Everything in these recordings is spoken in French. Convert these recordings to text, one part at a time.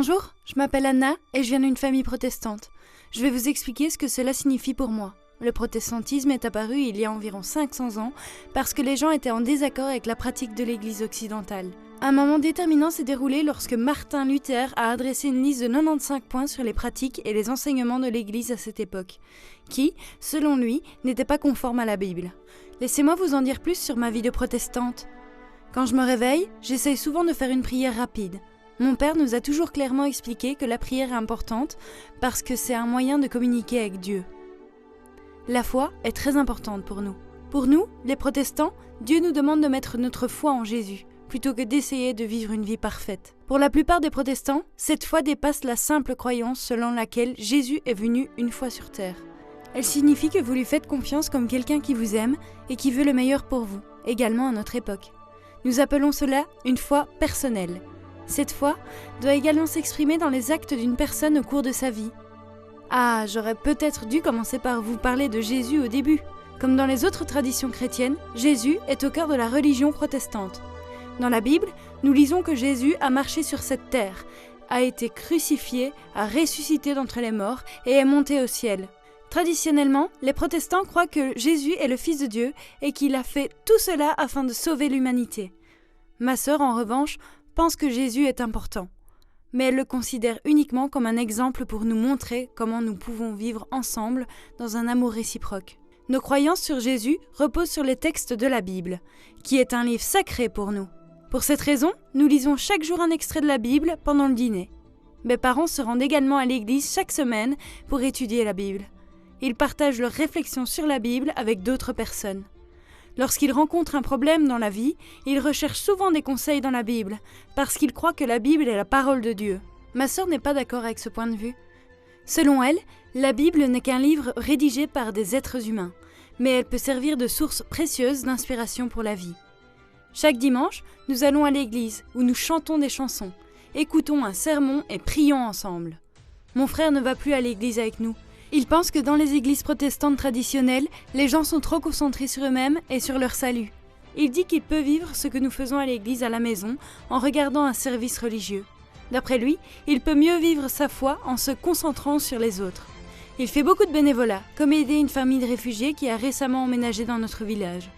Bonjour, je m'appelle Anna et je viens d'une famille protestante. Je vais vous expliquer ce que cela signifie pour moi. Le protestantisme est apparu il y a environ 500 ans parce que les gens étaient en désaccord avec la pratique de l'Église occidentale. Un moment déterminant s'est déroulé lorsque Martin Luther a adressé une liste de 95 points sur les pratiques et les enseignements de l'Église à cette époque, qui, selon lui, n'étaient pas conformes à la Bible. Laissez-moi vous en dire plus sur ma vie de protestante. Quand je me réveille, j'essaye souvent de faire une prière rapide. Mon père nous a toujours clairement expliqué que la prière est importante parce que c'est un moyen de communiquer avec Dieu. La foi est très importante pour nous. Pour nous, les protestants, Dieu nous demande de mettre notre foi en Jésus, plutôt que d'essayer de vivre une vie parfaite. Pour la plupart des protestants, cette foi dépasse la simple croyance selon laquelle Jésus est venu une fois sur terre. Elle signifie que vous lui faites confiance comme quelqu'un qui vous aime et qui veut le meilleur pour vous, également à notre époque. Nous appelons cela une foi personnelle. Cette foi doit également s'exprimer dans les actes d'une personne au cours de sa vie. Ah, j'aurais peut-être dû commencer par vous parler de Jésus au début. Comme dans les autres traditions chrétiennes, Jésus est au cœur de la religion protestante. Dans la Bible, nous lisons que Jésus a marché sur cette terre, a été crucifié, a ressuscité d'entre les morts et est monté au ciel. Traditionnellement, les protestants croient que Jésus est le Fils de Dieu et qu'il a fait tout cela afin de sauver l'humanité. Ma sœur, en revanche, pense que Jésus est important, mais elle le considère uniquement comme un exemple pour nous montrer comment nous pouvons vivre ensemble dans un amour réciproque. Nos croyances sur Jésus reposent sur les textes de la Bible, qui est un livre sacré pour nous. Pour cette raison, nous lisons chaque jour un extrait de la Bible pendant le dîner. Mes parents se rendent également à l'église chaque semaine pour étudier la Bible. Ils partagent leurs réflexions sur la Bible avec d'autres personnes. Lorsqu'ils rencontrent un problème dans la vie, ils recherchent souvent des conseils dans la Bible, parce qu'ils croient que la Bible est la parole de Dieu. Ma sœur n'est pas d'accord avec ce point de vue. Selon elle, la Bible n'est qu'un livre rédigé par des êtres humains, mais elle peut servir de source précieuse d'inspiration pour la vie. Chaque dimanche, nous allons à l'église, où nous chantons des chansons, écoutons un sermon et prions ensemble. Mon frère ne va plus à l'église avec nous. Il pense que dans les églises protestantes traditionnelles, les gens sont trop concentrés sur eux-mêmes et sur leur salut. Il dit qu'il peut vivre ce que nous faisons à l'église à la maison en regardant un service religieux. D'après lui, il peut mieux vivre sa foi en se concentrant sur les autres. Il fait beaucoup de bénévolat, comme aider une famille de réfugiés qui a récemment emménagé dans notre village.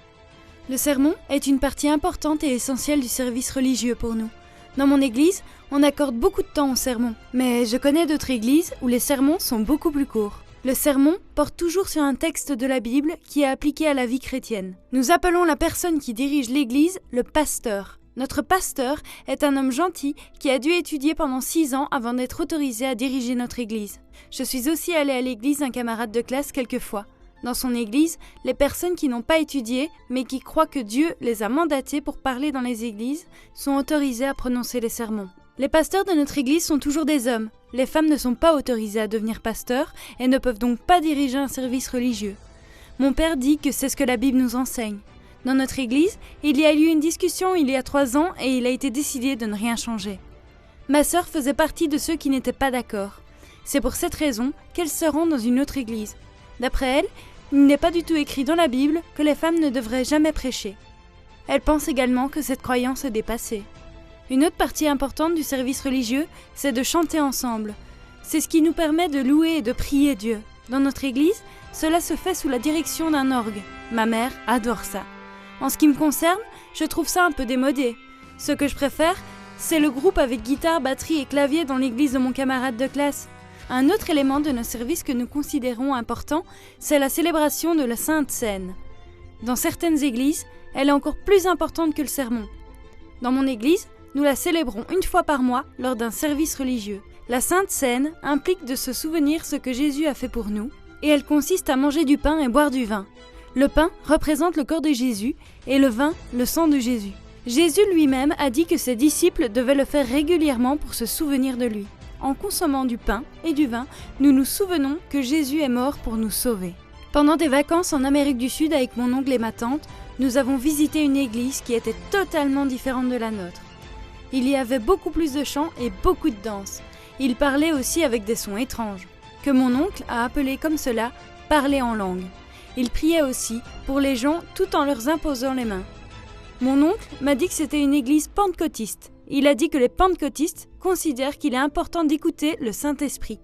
Le sermon est une partie importante et essentielle du service religieux pour nous. Dans mon église, on accorde beaucoup de temps au sermon, mais je connais d'autres églises où les sermons sont beaucoup plus courts. Le sermon porte toujours sur un texte de la Bible qui est appliqué à la vie chrétienne. Nous appelons la personne qui dirige l'église le pasteur. Notre pasteur est un homme gentil qui a dû étudier pendant 6 ans avant d'être autorisé à diriger notre église. Je suis aussi allée à l'église d'un camarade de classe quelques fois. Dans son église, les personnes qui n'ont pas étudié, mais qui croient que Dieu les a mandatés pour parler dans les églises, sont autorisées à prononcer les sermons. Les pasteurs de notre église sont toujours des hommes. Les femmes ne sont pas autorisées à devenir pasteurs et ne peuvent donc pas diriger un service religieux. Mon père dit que c'est ce que la Bible nous enseigne. Dans notre église, il y a eu une discussion il y a 3 ans et il a été décidé de ne rien changer. Ma sœur faisait partie de ceux qui n'étaient pas d'accord. C'est pour cette raison qu'elle se rend dans une autre église. D'après elle, il n'est pas du tout écrit dans la Bible que les femmes ne devraient jamais prêcher. Elle pense également que cette croyance est dépassée. Une autre partie importante du service religieux, c'est de chanter ensemble. C'est ce qui nous permet de louer et de prier Dieu. Dans notre église, cela se fait sous la direction d'un orgue. Ma mère adore ça. En ce qui me concerne, je trouve ça un peu démodé. Ce que je préfère, c'est le groupe avec guitare, batterie et clavier dans l'église de mon camarade de classe. Un autre élément de nos services que nous considérons important, c'est la célébration de la Sainte Seine. Dans certaines églises, elle est encore plus importante que le sermon. Dans mon église, nous la célébrons une fois par mois lors d'un service religieux. La Sainte Seine implique de se souvenir ce que Jésus a fait pour nous, et elle consiste à manger du pain et boire du vin. Le pain représente le corps de Jésus et le vin, le sang de Jésus. Jésus lui-même a dit que ses disciples devaient le faire régulièrement pour se souvenir de lui. En consommant du pain et du vin, nous nous souvenons que Jésus est mort pour nous sauver. Pendant des vacances en Amérique du Sud avec mon oncle et ma tante, nous avons visité une église qui était totalement différente de la nôtre. Il y avait beaucoup plus de chants et beaucoup de danse. Il parlait aussi avec des sons étranges, que mon oncle a appelé comme cela « parler en langue ». Il priait aussi pour les gens tout en leur imposant les mains. Mon oncle m'a dit que c'était une église pentecôtiste. il a dit que les pentecôtistes considèrent qu'il est important d'écouter le Saint-Esprit.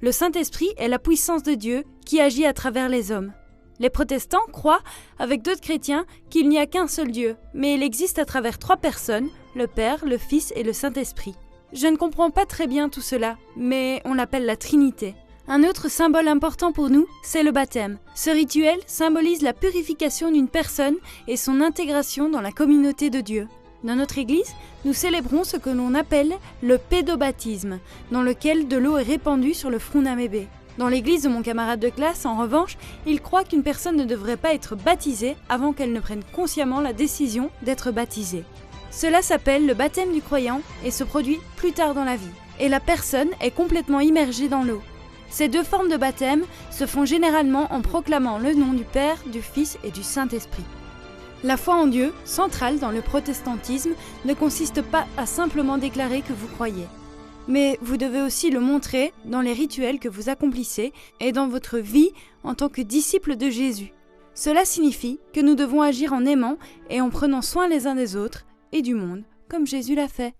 Le Saint-Esprit est la puissance de Dieu qui agit à travers les hommes. Les protestants croient, avec d'autres chrétiens, qu'il n'y a qu'un seul Dieu, mais il existe à travers 3 personnes, le Père, le Fils et le Saint-Esprit. Je ne comprends pas très bien tout cela, mais on l'appelle la Trinité. Un autre symbole important pour nous, c'est le baptême. Ce rituel symbolise la purification d'une personne et son intégration dans la communauté de Dieu. Dans notre église, nous célébrons ce que l'on appelle le pédobaptisme, dans lequel de l'eau est répandue sur le front d'un bébé. Dans l'église de mon camarade de classe, en revanche, il croit qu'une personne ne devrait pas être baptisée avant qu'elle ne prenne consciemment la décision d'être baptisée. Cela s'appelle le baptême du croyant et se produit plus tard dans la vie. Et la personne est complètement immergée dans l'eau. Ces 2 formes de baptême se font généralement en proclamant le nom du Père, du Fils et du Saint-Esprit. La foi en Dieu, centrale dans le protestantisme, ne consiste pas à simplement déclarer que vous croyez. Mais vous devez aussi le montrer dans les rituels que vous accomplissez et dans votre vie en tant que disciples de Jésus. Cela signifie que nous devons agir en aimant et en prenant soin les uns des autres et du monde, comme Jésus l'a fait.